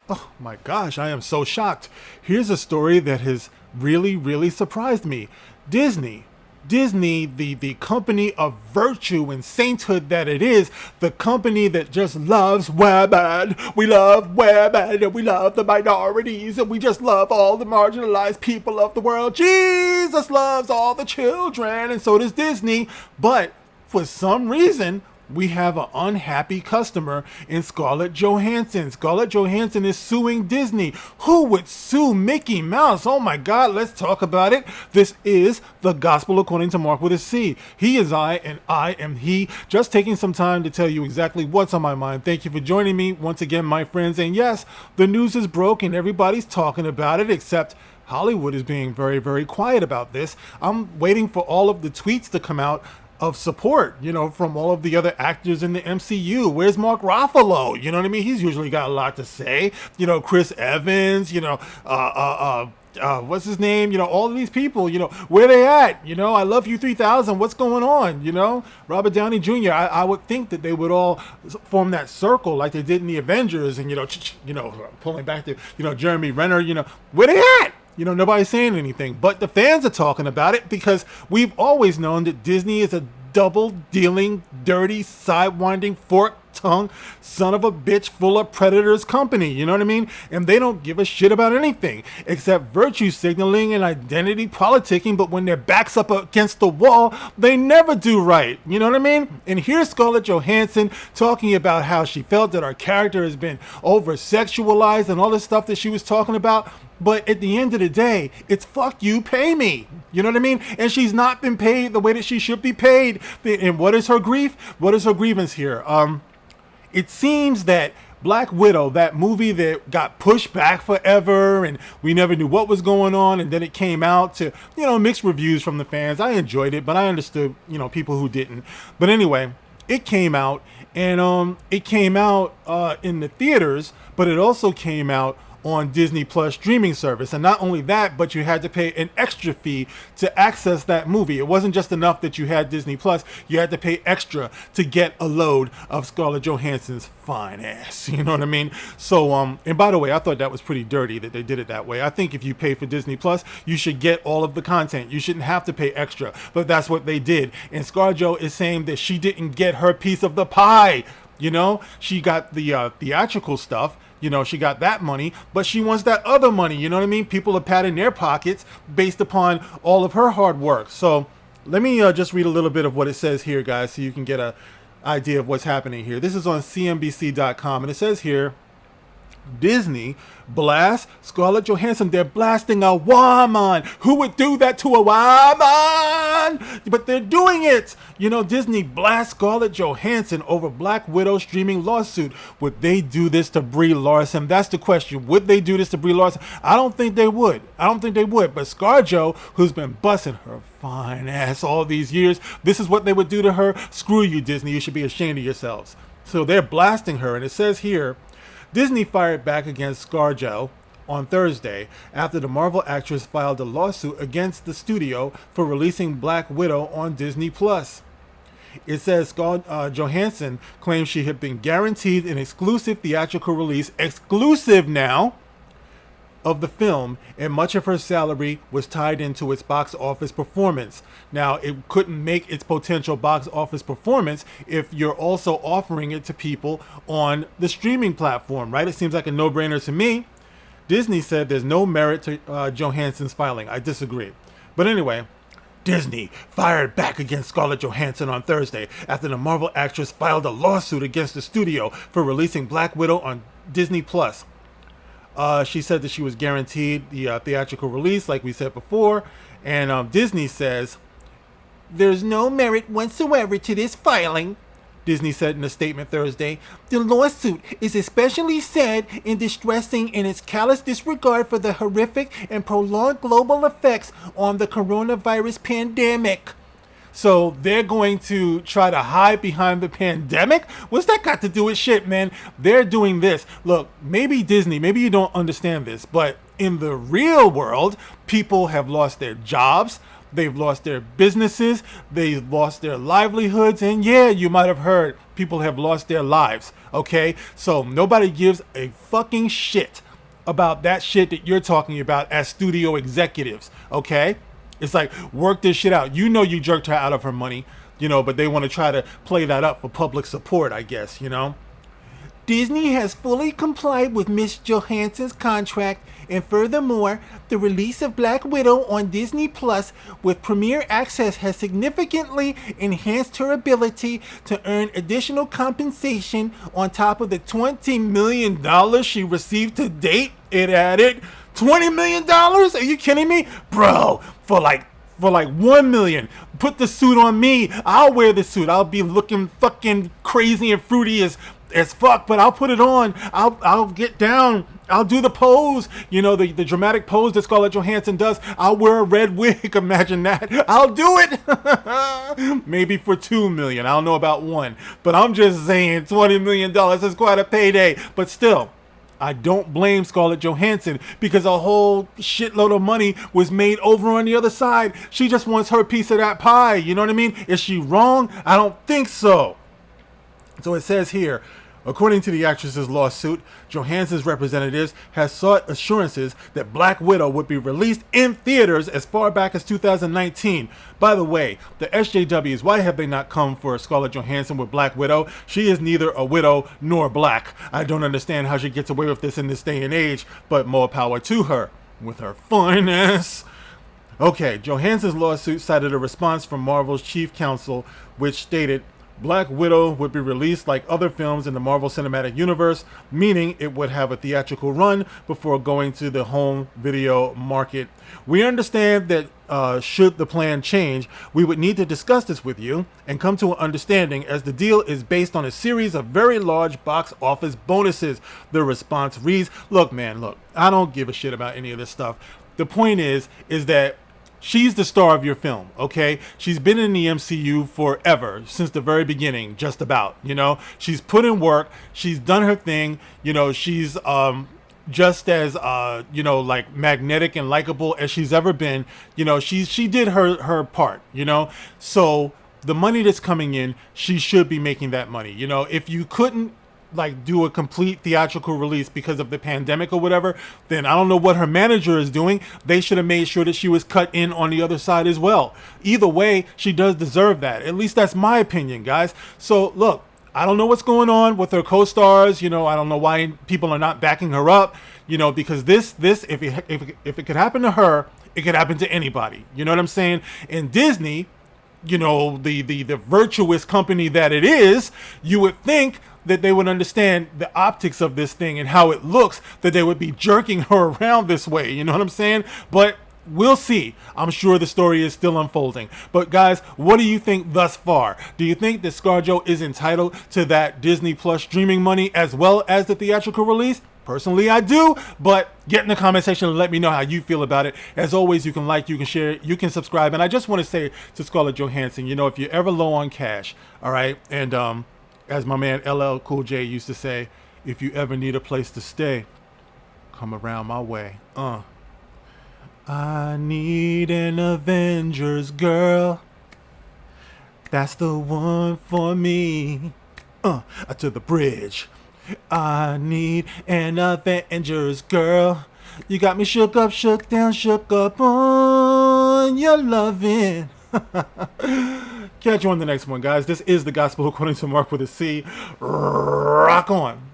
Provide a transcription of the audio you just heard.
Oh my gosh, I am so shocked. Here's a story that has really, really surprised me. Disney. Disney, the company of virtue and sainthood that it is, the company that just loves women. We love women and we love the minorities and we just love all the marginalized people of the world. Jesus loves all the children and so does Disney. But for some reason, we have an unhappy customer in Scarlett Johansson. Scarlett Johansson is suing Disney. Who would sue Mickey Mouse? Oh my God, let's talk about it. This is the gospel according to Mark with a C. He is I and I am he. Just taking some time to tell you exactly what's on my mind. Thank you for joining me once again, my friends. And yes, the news is broke and everybody's talking about it except Hollywood is being very, very quiet about this. I'm waiting for all of the tweets to come out of support, from all of the other actors in the MCU. Where's Mark Ruffalo? You know what I mean? He's usually got a lot to say. Chris Evans, what's his name? All of these people, where they at? I love you 3000. What's going on? Robert Downey Jr. I would think that they would all form that circle like they did in the Avengers and, pulling back to, Jeremy Renner, where they at? Nobody's saying anything, but the fans are talking about it because we've always known that Disney is a double-dealing, dirty, sidewinding, fork-tongued, son of a bitch full of predators company, you know what I mean? And they don't give a shit about anything except virtue signaling and identity politicking, but when their back's up against the wall, they never do right, you know what I mean? And here's Scarlett Johansson talking about how she felt that our character has been over-sexualized and all this stuff that she was talking about. But at the end of the day, it's fuck you, pay me. You know what I mean? And she's not been paid the way that she should be paid. And what is her grief? What is her grievance here? It seems that Black Widow, that movie that got pushed back forever and we never knew what was going on, and then it came out to, mixed reviews from the fans. I enjoyed it, but I understood, people who didn't. But anyway, it came out, and it came out in the theaters, but it also came out on Disney Plus streaming service. And not only that, but you had to pay an extra fee to access that movie. It wasn't just enough that you had Disney Plus, you had to pay extra to get a load of Scarlett Johansson's fine ass. You know what I mean? So, and by the way, I thought that was pretty dirty that they did it that way. I think if you pay for Disney Plus, you should get all of the content. You shouldn't have to pay extra, but that's what they did. And ScarJo is saying that she didn't get her piece of the pie. She got the theatrical stuff. She got that money, but she wants that other money. You know what I mean? People are patting their pockets based upon all of her hard work. So let me just read a little bit of what it says here, guys, so you can get an idea of what's happening here. This is on CNBC.com, and it says here, Disney blasts Scarlett Johansson. They're blasting a woman. Who would do that to a woman? But they're doing it. Disney blasts Scarlett Johansson over Black Widow streaming lawsuit. Would they do this to Brie Larson? That's the question. Would they do this to Brie Larson? I don't think they would. But ScarJo, who's been busting her fine ass all these years, this is what they would do to her. Screw you, Disney. You should be ashamed of yourselves. So they're blasting her, and it says here, Disney fired back against ScarJo on Thursday after the Marvel actress filed a lawsuit against the studio for releasing Black Widow on Disney Plus. It says Scarlett Johansson claims she had been guaranteed an exclusive theatrical release, exclusive now, of the film, and much of her salary was tied into its box office performance. Now, it couldn't make its potential box office performance if you're also offering it to people on the streaming platform, right? It seems like a no-brainer to me. Disney said there's no merit to Johansson's filing. I disagree. But anyway, Disney fired back against Scarlett Johansson on Thursday after the Marvel actress filed a lawsuit against the studio for releasing Black Widow on Disney Plus. She said that she was guaranteed the theatrical release, like we said before, and Disney says, "There's no merit whatsoever to this filing," Disney said in a statement Thursday. "The lawsuit is especially sad and distressing in its callous disregard for the horrific and prolonged global effects on the coronavirus pandemic." So they're going to try to hide behind the pandemic? What's that got to do with shit, man? They're doing this. Look, maybe Disney, maybe you don't understand this, but in the real world, people have lost their jobs. They've lost their businesses. They've lost their livelihoods. And yeah, you might have heard people have lost their lives. Okay? So nobody gives a fucking shit about that shit that you're talking about as studio executives. Okay? It's like, work this shit out. You know you jerked her out of her money, but they want to try to play that up for public support, I guess, Dizznee has fully complied with Miss Johansson's contract, and furthermore, the release of Black Widow on Disney Plus with Premier Access has significantly enhanced her ability to earn additional compensation on top of the $20 million she received to date. It added $20 million? Are you kidding me? Bro, for like $1 million, put the suit on me. I'll wear the suit. I'll be looking fucking crazy and fruity as fuck, but I'll put it on. I'll get down. I'll do the pose, the dramatic pose that Scarlett Johansson does. I'll wear a red wig. Imagine that. I'll do it. Maybe for $2 million. I don't know about $1, but I'm just saying $20 million is quite a payday. But still, I don't blame Scarlett Johansson because a whole shitload of money was made over on the other side. She just wants her piece of that pie. You know what I mean? Is she wrong? I don't think so. So it says here, according to the actress's lawsuit, Johansson's representatives has sought assurances that Black Widow would be released in theaters as far back as 2019. By the way, the SJWs, why have they not come for Scarlett Johansson with Black Widow? She is neither a widow nor black. I don't understand how she gets away with this in this day and age, but more power to her with her fineness. Okay, Johansson's lawsuit cited a response from Marvel's chief counsel, which stated, Black Widow would be released like other films in the Marvel Cinematic Universe, meaning it would have a theatrical run before going to the home video market. We understand that should the plan change, we would need to discuss this with you and come to an understanding as the deal is based on a series of very large box office bonuses. The response reads, look, I don't give a shit about any of this stuff. The point is that she's the star of your film, okay? She's been in the MCU forever, since the very beginning, just about, She's put in work. She's done her thing. She's just as, like magnetic and likable as she's ever been. She did her part, So the money that's coming in, she should be making that money. If you couldn't do a complete theatrical release because of the pandemic or whatever, then I don't know what her manager is doing. They should have made sure that she was cut in on the other side as well. Either way, she does deserve that. At least that's my opinion, guys. So look, I don't know what's going on with her co-stars. I don't know why people are not backing her up. Because this if it could happen to her, it could happen to anybody. You know what I'm saying? And Dizznee, the virtuous company that it is, you would think that they would understand the optics of this thing and how it looks, that they would be jerking her around this way. You know what I'm saying? But we'll see. I'm sure the story is still unfolding. But guys, what do you think thus far? Do you think that ScarJo is entitled to that Disney Plus streaming money as well as the theatrical release? Personally, I do, but get in the comment section and let me know how you feel about it. As always, you can like, you can share, you can subscribe. And I just want to say to Scarlett Johansson, if you're ever low on cash, all right, and as my man LL Cool J used to say, if you ever need a place to stay, come around my way. I need an Avengers girl. That's the one for me. To the bridge. I need an Avengers girl. You got me shook up, shook down, shook up on your loving. Catch you on the next one, guys. This is the Gospel According to Mark with a C. Rock on.